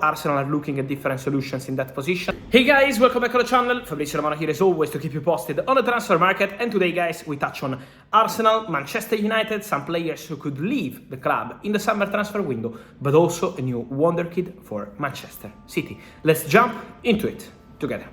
Arsenal are looking at different solutions in that position. Hey guys, welcome back to the channel. Fabrizio Romano here as always to keep you posted on the transfer market. And today guys, we touch on Arsenal, Manchester United, some players who could leave the club in the summer transfer window, but also a new wonderkid for Manchester City. Let's jump into it together.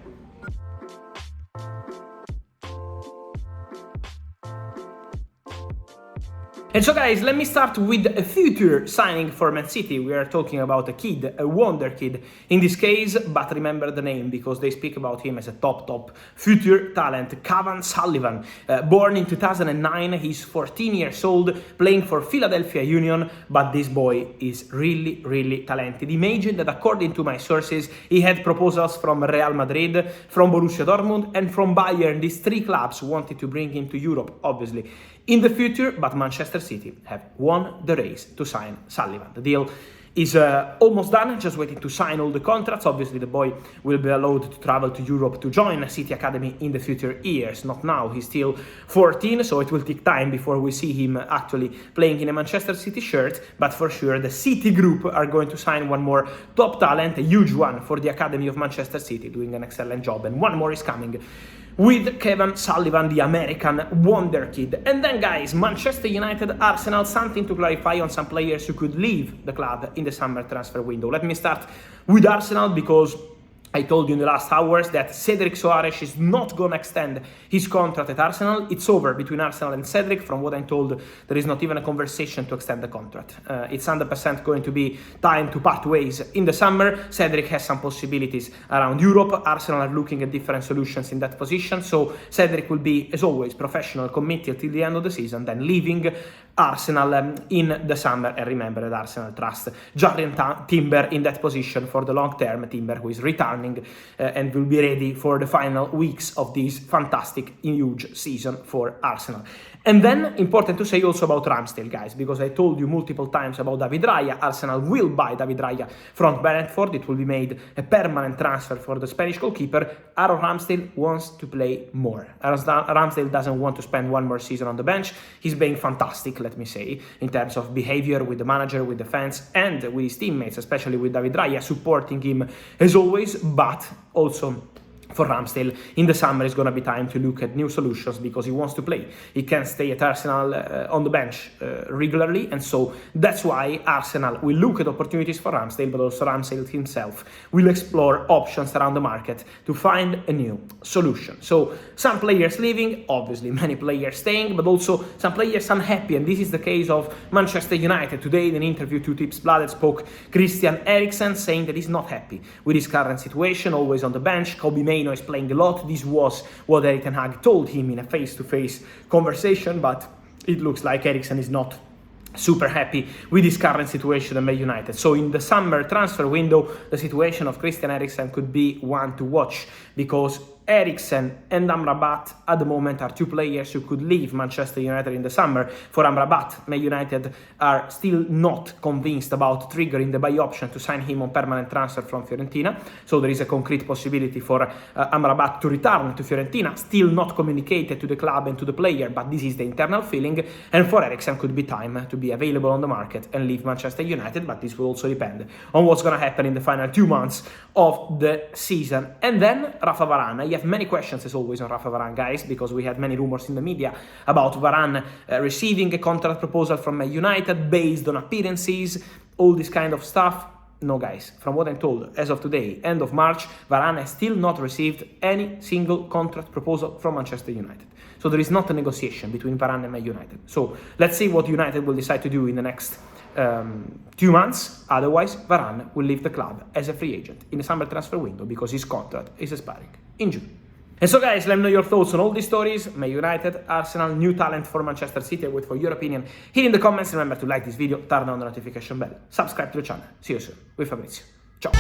And so guys, let me start with a future signing for Man City. We are talking about a kid, a wonder kid in this case, but remember the name because they speak about him as a top future talent, Cavan Sullivan. Born in 2009, he's 14 years old, playing for Philadelphia Union, but this boy is really talented. Imagine that according to my sources, he had proposals from Real Madrid, from Borussia Dortmund, and from Bayern. These three clubs wanted to bring him to Europe, obviously, in the future, but Manchester City have won the race to sign Sullivan. The deal is almost done, just waiting to sign all the contracts. Obviously, the boy will be allowed to travel to Europe to join a City Academy in the future years. Not now, he's still 14, so it will take time before we see him actually playing in a Manchester City shirt. But for sure, the City group are going to sign one more top talent, a huge one for the Academy of Manchester City, doing an excellent job. And one more is coming with Cavan Sullivan, the American wonder kid. And then guys, Manchester United, Arsenal, something to clarify on some players who could leave the club in the summer transfer window. Let me start with Arsenal because I told you in the last hours that Cedric Soares is not going to extend his contract at Arsenal. It's over between Arsenal and Cedric. From what I'm told, there is not even a conversation to extend the contract. It's 100% going to be time to part ways in the summer. Cedric has some possibilities around Europe. Arsenal are looking at different solutions in that position. So Cedric will be, as always, professional, committed till the end of the season, then leaving Arsenal in the summer. And remember that Arsenal trust Jurrien Timber in that position for the long term. Timber who is returning and will be ready for the final weeks of this fantastic, huge season for Arsenal. And then, important to say also about Ramsdale, guys, because I told you multiple times about David Raya. Arsenal will buy David Raya from Brentford. It will be made a permanent transfer for the Spanish goalkeeper. Aaron Ramsdale wants to play more. Ramsdale doesn't want to spend one more season on the bench. He's being fantastic, let me say, in terms of behavior with the manager, with the fans, and with his teammates, especially with David Raya, supporting him as always, but also for Ramsdale, in the summer is going to be time to look at new solutions because he wants to play. He can't stay at Arsenal on the bench regularly, and so that's why Arsenal will look at opportunities for Ramsdale, but also Ramsdale himself will explore options around the market to find a new solution. So some players leaving, obviously many players staying, but also some players unhappy, and this is the case of Manchester United. Today in an interview to Tipsbladet spoke Christian Eriksen, saying that he's not happy with his current situation, always on the bench. Kobe Mainoo is playing a lot. This was what Erik ten Hag told him in a face-to-face conversation, but it looks like Eriksen is not super happy with his current situation at Man United. So in the summer transfer window, the situation of Christian Eriksen could be one to watch because Eriksen and Amrabat at the moment are two players who could leave Manchester United in the summer. For Amrabat, Man United are still not convinced about triggering the buy option to sign him on permanent transfer from Fiorentina. So there is a concrete possibility for Amrabat to return to Fiorentina, still not communicated to the club and to the player, but this is the internal feeling. And for Eriksen could be time to be available on the market and leave Manchester United, but this will also depend on what's going to happen in the final 2 months of the season. And then Rafa Varane. I have many questions as always on Rafa Varane, guys, because we had many rumors in the media about Varane receiving a contract proposal from Man United based on appearances, all this kind of stuff. No, guys, from what I'm told, as of today, end of March, Varane has still not received any single contract proposal from Manchester United. So there is not a negotiation between Varane and Man United. So let's see what United will decide to do in the next 2 months. Otherwise, Varane will leave the club as a free agent in the summer transfer window because his contract is expiring in June. And so guys, let me know your thoughts on all these stories. Man United, Arsenal, new talent for Manchester City. I wait for your opinion here in the comments. Remember to like this video, turn on the notification bell, subscribe to the channel. See you soon with Fabrizio. Ciao.